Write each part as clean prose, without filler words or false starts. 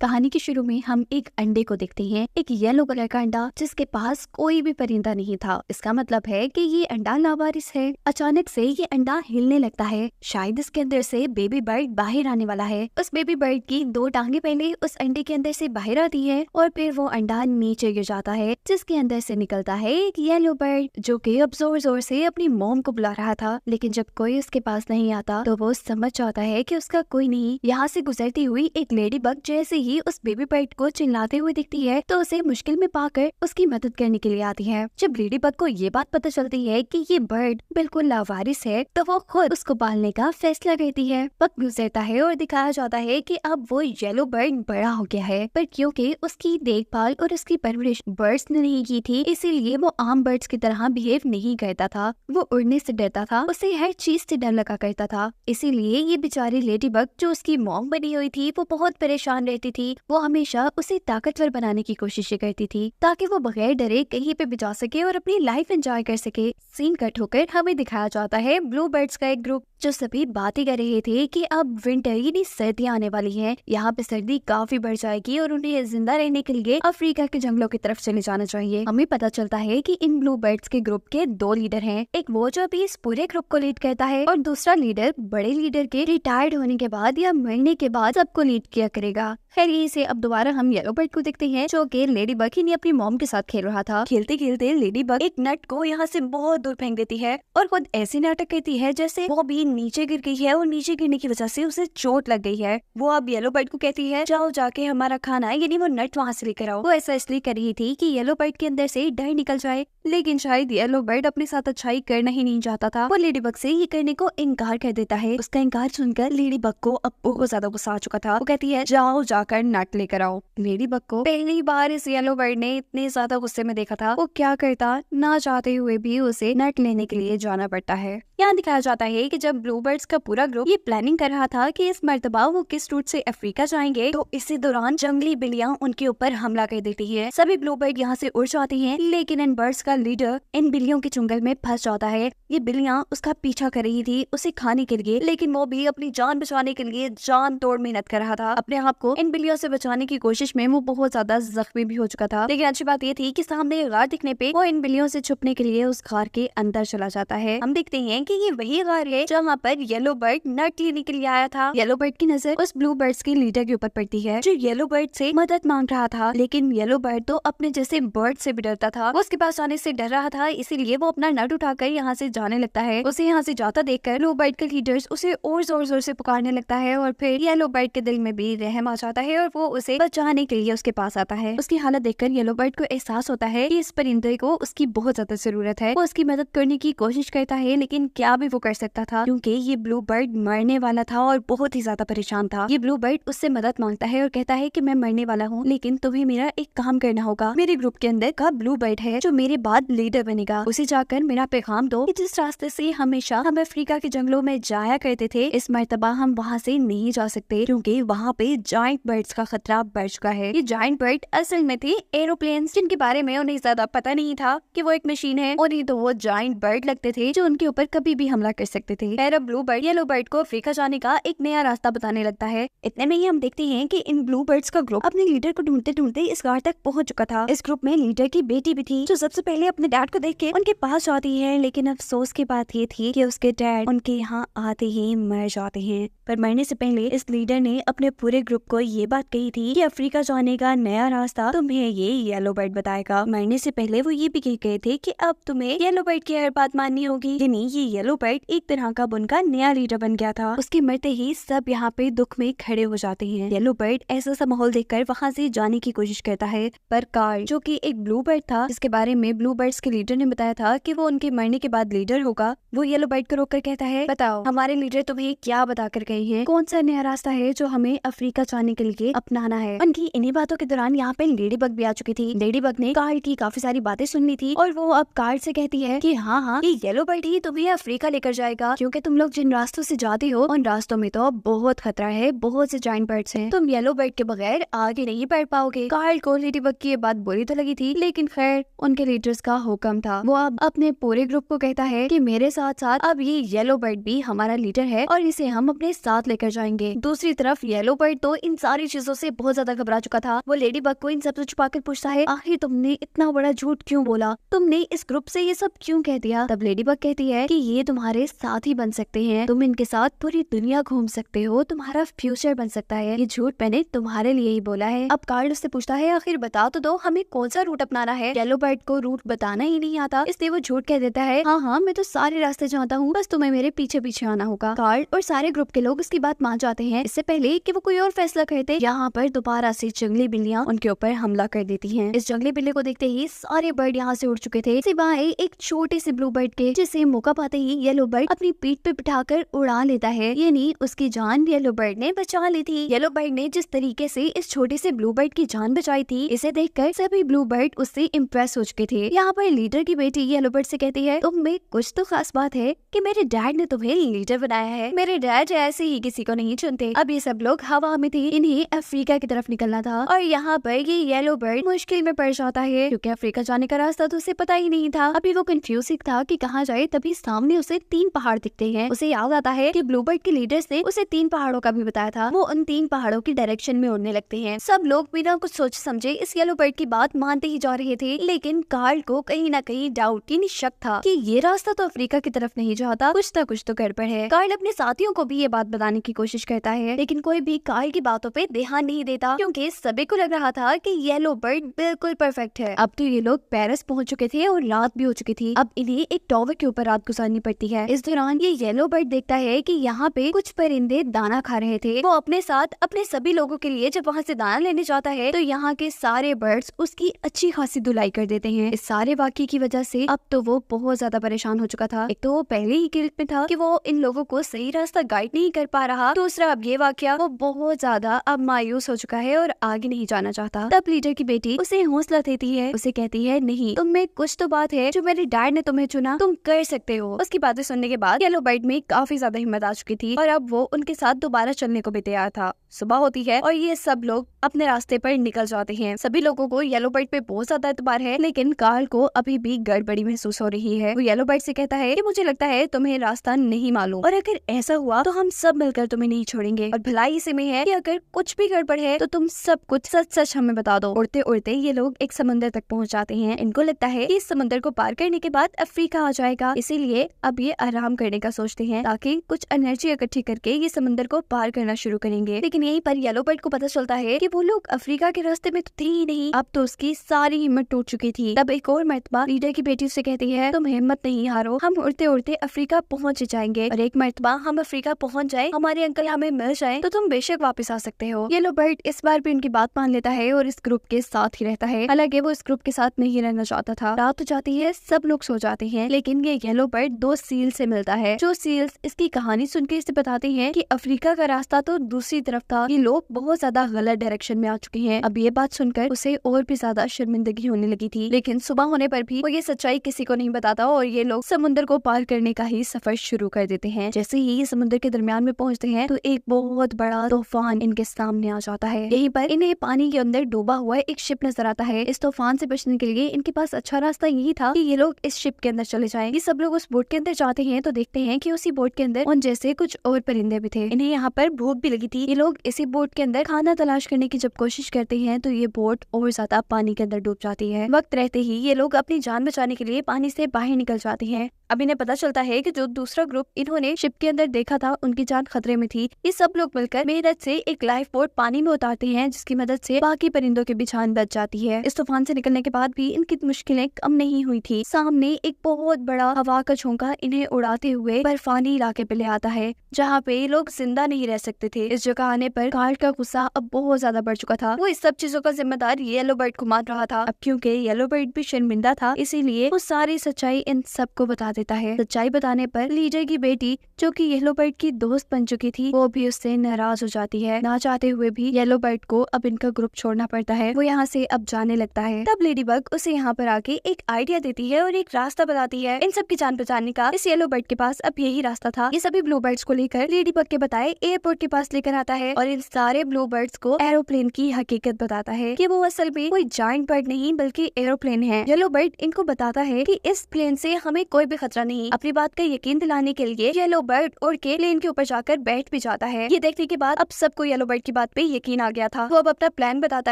कहानी के शुरू में हम एक अंडे को देखते हैं, एक येलो कलर का अंडा जिसके पास कोई भी परिंदा नहीं था। इसका मतलब है कि ये अंडा लावारिस है। अचानक से ये अंडा हिलने लगता है, शायद इसके अंदर से बेबी बर्ड बाहर आने वाला है। उस बेबी बर्ड की दो टांगे पहले उस अंडे के अंदर से बाहर आती है और फिर वो अंडा नीचे गिर जाता है, जिसके अंदर से निकलता है एक येलो बर्ड जो कि अब जोर जोर से अपनी मॉम को बुला रहा था। लेकिन जब कोई उसके पास नहीं आता तो वो समझ जाता है कि उसका कोई नहीं। यहाँ से गुजरती हुई एक लेडी बग जैसे ही उस बेबी बर्ड को चिल्लाते हुए दिखती है तो उसे मुश्किल में पाकर उसकी मदद करने के लिए आती है। जब लेडी बग को ये बात पता चलती है कि ये बर्ड बिल्कुल लावारिस है तो वो खुद उसको पालने का फैसला करती है। वक्त गुजरता है और दिखाया जाता है कि अब वो येलो बर्ड बड़ा हो गया है, पर क्योंकि उसकी देखभाल और उसकी परवरिश बर्ड्स ने नहीं की थी, इसीलिए वो आम बर्ड्स की तरह बिहेव नहीं करता था। वो उड़ने से डरता था, उसे हर चीज से डर लगा करता था। इसीलिए ये बेचारी लेडी बग जो उसकी मॉम बनी हुई थी वो बहुत परेशान रहती थी। वो हमेशा उसे ताकतवर बनाने की कोशिश करती थी ताकि वो बगैर डरे कहीं पे भी जा सके और अपनी लाइफ एंजॉय कर सके। सीन कट होकर हमें दिखाया जाता है ब्लू बर्ड्स का एक ग्रुप जो सभी बातें कर रहे थे कि अब विंटर यानी सर्दियां आने वाली हैं। यहाँ पे सर्दी काफी बढ़ जाएगी और उन्हें जिंदा रहने के लिए अफ्रीका के जंगलों की तरफ चले जाना चाहिए। हमें पता चलता है कि इन ब्लू बर्ड्स के ग्रुप के दो लीडर हैं, एक वो जो अभी इस पूरे ग्रुप को लीड करता है और दूसरा लीडर बड़े लीडर के रिटायर्ड होने के बाद या मरने के बाद सबको लीड किया करेगा। खैर यही से अब दोबारा हम येलो बर्ड को देखते हैं जो कि लेडी बग ही अपनी मॉम के साथ खेल रहा था। खेलते खेलते लेडी बग एक नट को यहाँ से बहुत दूर फेंक देती है और खुद ऐसी नाटक करती है जैसे वो भी नीचे गिर गई है और नीचे गिरने की वजह से उसे चोट लग गई है। वो अब येलो बर्ड को कहती है जाओ जाके हमारा खाना यानी वो नट वहाँ से लेकर आओ। वो ऐसा इसलिए कर रही थी कि येलो बर्ड के अंदर से डर निकल जाए, लेकिन शायद येलो बर्ड अपने साथ अच्छाई करना ही नहीं चाहता था। वो लेडी बग से ये करने को इनकार कर देता है। उसका इनकार सुनकर लेडी बग को अब बहुत ज्यादा गुस्सा आ चुका था। वो कहती है जाओ जाकर नट लेकर आओ। लेडी बग को पहली बार इस येलो बर्ड ने इतने ज्यादा गुस्से में देखा था। वो क्या करता, ना चाहते हुए भी उसे नट लेने के लिए जाना पड़ता है। यहाँ दिखाया जाता है कि जब ब्लू बर्ड्स का पूरा ग्रुप ये प्लानिंग कर रहा था कि इस मर्तबा वो किस रूट से अफ्रीका जाएंगे, तो इसी दौरान जंगली बिल्लियां उनके ऊपर हमला कर देती है। सभी ब्लू बर्ड यहाँ से उड़ जाती हैं, लेकिन इन बर्ड्स का लीडर इन बिल्लियों के चुंगल में फंस जाता है। ये बिल्लियां उसका पीछा कर रही थी उसे खाने के लिए, लेकिन वो भी अपनी जान बचाने के लिए जान तोड़ मेहनत कर रहा था। अपने आप को इन बिल्लियों से बचाने की कोशिश में वो बहुत ज्यादा जख्मी भी हो चुका था। लेकिन अच्छी बात ये थी कि सामने गार दिखने पे वो इन बिल्लियों से छुपने के लिए उस गार के अंदर चला जाता है। हम देखते हैं कि ये वही गार है जहाँ पर येलो बर्ड नट लेने के लिए आया था। येलो बर्ड की नजर उस ब्लू बर्ड्स के लीडर के ऊपर पड़ती है जो येलो बर्ड से मदद मांग रहा था, लेकिन येलो बर्ड तो अपने जैसे बर्ड से भी डरता था। वो उसके पास आने से डर रहा था, इसीलिए वो अपना नट उठाकर यहाँ से जाने लगता है। उसे यहाँ से जाता देखकर ब्लू बर्ड के लीडर्स उसे और जोर जोर से पुकारने लगता है और फिर येलो बर्ड के दिल में भी रहम आ जाता है और वो उसे बचाने के लिए उसके पास आता है। उसकी हालत देखकर येलो बर्ड को एहसास होता है कि इस परिंदे को उसकी बहुत ज्यादा जरूरत है। वो उसकी मदद करने की कोशिश करता है, लेकिन क्या भी वो कर सकता था क्योंकि ये ब्लू बर्ड मरने वाला था और बहुत ही ज्यादा परेशान था। ये ब्लू बर्ड उससे मदद मांगता है और कहता है कि मैं मरने वाला हूँ, लेकिन तुम्हें मेरा एक काम करना होगा। मेरे ग्रुप के अंदर का ब्लू बर्ड है जो मेरे बाद लीडर बनेगा, उसे जाकर मेरा पैगाम दो कि जिस रास्ते से हमेशा हम अफ्रीका के जंगलों में जाया करते थे, इस मर्तबा हम वहाँ से नहीं जा सकते क्योंकि वहाँ पे जायंट बर्ड्स का खतरा बढ़ चुका है। ये जायंट बर्ड असल में थे एरोप्लेन्स जिनके बारे में उन्हें ज्यादा पता नहीं था कि वो एक मशीन है, और ये तो वो जायंट बर्ड लगते थे जो उनके ऊपर कभी भी हमला कर सकते थे। खैर अब ब्लू बर्ड येलो बर्ड को अफ्रीका जाने का एक नया रास्ता बताने लगता है। इतने में ही हम देखते हैं कि इन ब्लू बर्ड्स का ग्रुप अपने लीडर को ढूंढते ढूंढते इस गार तक पहुंच चुका था। इस ग्रुप में लीडर की बेटी भी थी जो सबसे पहले अपने डैड को देख के उनके पास जाती है, लेकिन अफसोस की बात ये थी कि उसके डैड उनके यहाँ आते ही मर जाते हैं। पर मरने से पहले इस लीडर ने अपने पूरे ग्रुप को ये बात कही थी कि अफ्रीका जाने का नया रास्ता तुम्हें ये येलो बर्ड बताएगा। मरने से पहले वो ये भी कह गए थे कि अब तुम्हें येलो बर्ड की हर बात माननी होगी। यानी ये येलो बर्ड एक तरह का उनका नया लीडर बन गया था। उसके मरते ही सब यहाँ पे दुख में खड़े हो जाते हैं। येलो बर्ड ऐसा सा माहौल देखकर वहाँ से जाने की कोशिश करता है, पर कार्ल जो कि एक ब्लू बर्ड था जिसके बारे में ब्लू बर्ड्स के लीडर ने बताया था कि वो उनके मरने के बाद लीडर होगा, वो येलो बर्ड को रोककर कहता है बताओ हमारे लीडर तुम्हें क्या बताकर गए हैं, कौन सा नया रास्ता है जो हमें अफ्रीका जाने के लिए अपनाना है। उनकी इन्हीं बातों के दौरान यहाँ पे लेडी बग भी आ चुकी थी। लेडी बग ने कार्ल की काफी सारी बातें सुन ली थी और वो अब कार्ल से कहती है कि हाँ ये येलो बर्ड ही तुम्हें अफ्रीका लेकर जाएगा, क्योंकि तुम लोग जिन रास्तों से जाते हो उन रास्तों में तो बहुत खतरा है, बहुत से जायंट बर्ड्स हैं, तुम येलो बर्ड के बगैर आगे नहीं बढ़ पाओगे। कार्ल को लेडीबग की ये बात बुरी तो लगी थी, लेकिन खैर उनके लीडर्स का हुक्म था। वो अब अपने पूरे ग्रुप को कहता है कि मेरे साथ साथ अब ये येलो बर्ड भी हमारा लीडर है और इसे हम अपने साथ लेकर जाएंगे। दूसरी तरफ येलो बर्ड तो इन सारी चीजों से बहुत ज्यादा घबरा चुका था। वो लेडीबग को इन सबसे छुपाकर पूछता है, आखिर तुमने इतना बड़ा झूठ क्यों बोला, तुमने इस ग्रुप से ये सब क्यों कह दिया। तब लेडीबग कहती है कि ये तुम्हारे साथी बन सकते हैं, तुम इनके साथ पूरी दुनिया घूम सकते हो, तुम्हारा फ्यूचर बन सकता है, ये झूठ मैंने तुम्हारे लिए ही बोला है। अब कार्ल उससे पूछता है, आखिर बता तो दो हमें कौन सा रूट अपनाना है। येलो बर्ड को रूट बताना ही नहीं आता, इसलिए वो झूठ कह देता है, हाँ मैं तो सारे रास्ते जानता हूँ, बस तुम्हें मेरे पीछे पीछे आना होगा। कार्ल और सारे ग्रुप के लोग इसकी बात मान जाते हैं। इससे पहले कि वो कोई और फैसला करते, यहाँ पर दोबारा से जंगली बिल्लियाँ उनके ऊपर हमला कर देती हैं। इस जंगली बिल्ली को देखते ही सारे बर्ड यहाँ से उड़ चुके थे, सिवाय एक छोटे से ब्लू बर्ड के, जिसे मौका पाते ही येलो बर्ड अपनी पीठ पे बिठाकर उड़ा लेता है, यानी उसकी जान येलो बर्ड ने बचा ली थी। येलो बर्ड ने जिस तरीके से इस छोटे से ब्लू बर्ड की जान बचाई थी, इसे देखकर सभी ब्लू बर्ड उससे इम्प्रेस हो चुके थे। यहाँ पर लीडर की बेटी येलो बर्ड से कहती है, तुम में कुछ तो खास बात है कि मेरे डैड ने तुम्हें लीडर बनाया है, मेरे डैड ऐसे ही किसी को नहीं चुनते। अब ये सब लोग हवा में थे, इन्हें अफ्रीका की तरफ निकलना था और यहाँ पर ये येलो बर्ड मुश्किल में पड़ जाता है, क्योंकि अफ्रीका जाने का रास्ता तो उसे पता ही नहीं था। अभी वो कंफ्यूज था कि कहाँ जाए, तभी सामने उसे 3 पहाड़ दिखते हैं। उसे याद आता है कि ब्लू बर्ड के लीडर्स ने उसे 3 पहाड़ों का भी बताया था। वो उन 3 पहाड़ों की डायरेक्शन में उड़ने लगते हैं। सब लोग बिना कुछ सोच समझे इस येलो बर्ड की बात मानते ही जा रहे थे, लेकिन कार्ल को कहीं ना कहीं डाउट यानी शक था कि ये रास्ता तो अफ्रीका की तरफ नहीं जाता, कुछ तो गड़बड़ है। कार्ल अपने साथियों को भी ये बात बताने की कोशिश करता है, लेकिन कोई भी कार्ल की बातों पे ध्यान नहीं देता, क्योंकि सभी को लग रहा था कि येलो बर्ड बिल्कुल परफेक्ट है। अब तो ये लोग पेरिस पहुंच चुके थे और रात भी हो चुकी थी। अब इन्हें एक टॉवर के ऊपर रात गुजारनी पड़ती है। इस दौरान ये येलो बर्ड देखता है कि यहाँ पे कुछ परिंदे दाना खा रहे थे। वो अपने साथ अपने सभी लोगों के लिए जब वहाँ से दाना लेने जाता है, तो यहाँ के सारे बर्ड्स उसकी अच्छी खासी धुलाई कर देते हैं। इस सारे वाकये की वजह से अब तो वो बहुत ज्यादा परेशान हो चुका था। एक तो वो पहले ही गिल्ट में था कि वो इन लोगों को सही रास्ता गाइड नहीं कर पा रहा, दूसरा अब ये वाकया, वो बहुत ज्यादा अब मायूस हो चुका है और आगे नहीं जाना चाहता। तब लीडर की बेटी उसे हौसला देती है, उसे कहती है, नहीं तुम में कुछ तो बात है, जो मेरे डैड ने तुम्हें चुना, तुम कर सकते हो। उसकी बातें सुनने के बाद येलो बर्ड में काफी ज्यादा हिम्मत आ चुकी थी और अब वो उनके साथ दोबारा चलने को भी तैयार था। सुबह होती है और ये सब लोग अपने रास्ते पर निकल जाते हैं। सभी लोगों को येलो बर्ड पे बहुत ज्यादा एतबार है, लेकिन कार्ल को अभी भी गड़बड़ी महसूस हो रही है। वो येलो बर्ड से कहता है कि मुझे लगता है तुम्हें रास्ता नहीं मालूम, और अगर ऐसा हुआ तो हम सब मिलकर तुम्हें नहीं छोड़ेंगे, और भलाई इसी में है कि अगर कुछ भी गड़बड़ है तो तुम सब कुछ सच सच हमें बता दो। उड़ते उड़ते ये लोग एक समंदर तक पहुंच जाते हैं। इनको लगता है कि इस समंदर को पार करने के बाद अफ्रीका आ जाएगा, इसीलिए अब ये आराम करने का सोचते हैं, ताकि कुछ एनर्जी इकट्ठी करके ये समंदर को पार करना शुरू करेंगे। लेकिन यहीं पर येलो बर्ड को पता चलता है कि वो लोग अफ्रीका के रास्ते में तो थे ही नहीं, अब तो उसकी सारी हिम्मत टूट चुकी थी। तब एक और मर्तबा लीडर की बेटी उससे कहती है, तुम हिम्मत नहीं हारो, हम उड़ते उड़ते अफ्रीका पहुंच जाएंगे, और एक मर्तबा हम अफ्रीका पहुंच जाए, हमारे अंकल हमें मिल जाए, तो तुम बेशक वापस आ सकते हो। येलो बर्ड इस बार भी उनकी बात मान लेता है और इस ग्रुप के साथ ही रहता है। हालांकि वो इस ग्रुप के साथ नहीं रहना चाहता था। रात हो जाती है, सब लोग सो जाते हैं, लेकिन ये येलो बर्ड 2 सील से मिलता है। जो सील्स इसकी कहानी सुनकर इसे बताते हैं कि अफ्रीका का रास्ता तो दूसरी तरफ था, ये लोग बहुत ज्यादा गलत डायरेक्शन में आ चुके हैं। अब ये बात सुनकर उसे और भी ज्यादा शर्मिंदगी होने लगी थी, लेकिन सुबह होने पर भी वो ये सच्चाई किसी को नहीं बताता और ये लोग समुद्र को पार करने का ही सफर शुरू कर देते हैं। जैसे ही ये समुद्र के दरमियान में पहुंचते हैं, तो एक बहुत बड़ा तूफान इनके सामने आ जाता है। यहीं पर इन्हें पानी के अंदर डूबा हुआ एक शिप नजर आता है। इस तूफान से बचने के लिए इनके पास अच्छा रास्ता यही था कि ये लोग इस शिप के अंदर चले जाएं। ये सब लोग उस बोट के अंदर जाते हैं तो देखते हैं कि उसी बोट के अंदर उन जैसे कुछ और परिंदे भी थे। इन्हें यहाँ पर भूख भी लगी थी। ये लोग इसी बोट के अंदर खाना तलाश करने की जब कोशिश करते हैं, तो ये बोट और ज्यादा पानी के अंदर डूब जाती है। वक्त रहते ही ये लोग अपनी जान बचाने के लिए पानी से बाहर निकल जाते हैं। अब इन्हें पता चलता है कि जो दूसरा ग्रुप इन्होंने शिप के अंदर देखा था, उनकी जान खतरे में थी। ये सब लोग मिलकर मेहनत से एक लाइफ बोट पानी में उतारते हैं, जिसकी मदद से बाकी परिंदों की भी जान बच जाती है। इस तूफान से निकलने के बाद भी इनकी मुश्किलें कम नहीं हुई थी। सामने एक बहुत बड़ा हवा का झोंका इन्हें उड़ाते हुए बर्फानी इलाके पे ले आता है, जहाँ पे ये लोग जिंदा नहीं रह सकते थे। इस जगह आने पर कार्ल का गुस्सा अब बहुत ज्यादा बढ़ चुका था। वो इस सब चीजों का जिम्मेदार येलो बर्ड को मान रहा था। अब क्योंकि येलो बर्ड भी शर्मिंदा था, इसीलिए वो सारी सच्चाई इन सबको बता देता है। सच्चाई बताने पर लीडर की बेटी, जो कि येलो बर्ड की दोस्त बन चुकी थी, वो भी उससे नाराज हो जाती है। ना चाहते हुए भी येलो बर्ड को अब इनका ग्रुप छोड़ना पड़ता है। वो यहाँ से अब जाने लगता है। तब लेडीबग उसे यहाँ पर आके एक आइडिया देती है और एक रास्ता बताती है इन सब की जान बचाने अफ्रीका इस येलो बर्ड के पास अब यही रास्ता था। ये सभी ब्लू बर्ड्स को लेकर लेडी बग के बताए एयरपोर्ट के पास लेकर आता है और इन सारे ब्लू बर्ड्स को एरोप्लेन की हकीकत बताता है कि वो असल में कोई जायंट बर्ड नहीं बल्कि एरोप्लेन है। येलो बर्ड इनको बताता है कि इस प्लेन से हमें कोई भी खतरा नहीं। अपनी बात का यकीन दिलाने के लिए येलो बर्ड उड़ के प्लेन के ऊपर जाकर बैठ भी जाता है। ये देखने के बाद अब सबको येलो बर्ड की बात पे यकीन आ गया था। वो अब अपना प्लान बताता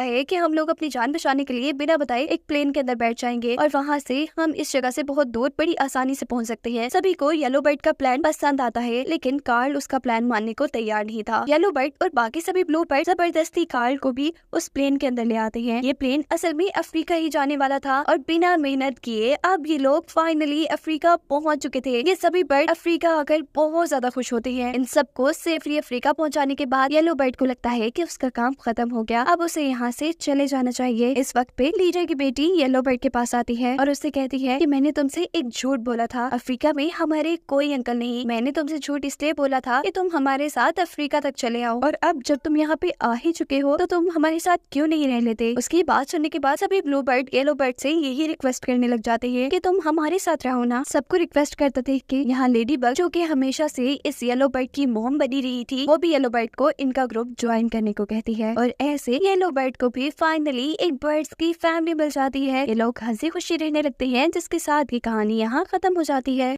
है कि हम लोग अपनी जान बचाने के लिए बिना बताए एक प्लेन के अंदर बैठ जाएंगे और वहाँ से हम इस जगह से बहुत दूर बड़ी आसानी से पहुँच सकते हैं। सभी को येलो बर्ड का प्लान पसंद आता है, लेकिन कार्ल उसका प्लान मानने को तैयार नहीं था। येलो बर्ड और बाकी सभी ब्लू बर्ड जबरदस्ती कार्ल को भी उस प्लेन के अंदर ले आते हैं। ये प्लेन असल में अफ्रीका ही जाने वाला था और बिना मेहनत किए अब ये लोग फाइनली अफ्रीका पहुंच चुके थे। ये सभी बर्ड अफ्रीका आकर बहुत ज्यादा खुश होते हैं। इन सबको सेफली अफ्रीका पहुंचाने के बाद येलो बर्ड को लगता है कि उसका काम खत्म हो गया, अब उसे यहाँ से चले जाना चाहिए। इस वक्त पे लीडर की बेटी येलो बर्ड के पास आती है और उससे कहती है कि मैंने तुमसे एक झूठ बोला था, अफ्रीका में हमारे कोई अंकल नहीं। मैंने तुमसे झूठ इसलिए बोला था कि तुम हमारे साथ अफ्रीका तक चले आओ, और अब जब तुम यहाँ पे आ ही चुके हो तो तुम हमारे साथ क्यों नहीं रह लेते। उसकी बात सुनने के बाद सभी ब्लू बर्ड येलो बर्ड से यही रिक्वेस्ट करने लग जाते हैं कि तुम हमारे साथ रहो ना। सबको रिक्वेस्ट करते थे कि यहाँ लेडी बग जो कि हमेशा से इस येलो बर्ड की मोम बनी रही थी, वो भी येलो बर्ड को इनका ग्रुप ज्वाइन करने को कहती है और ऐसे येलो बर्ड को भी फाइनली एक बर्ड्स की फैमिली मिल जाती है। ये लोग हंसी खुशी रहने लगते हैं, जिसके साथ ये कहानी यहाँ खत्म हो जाती है।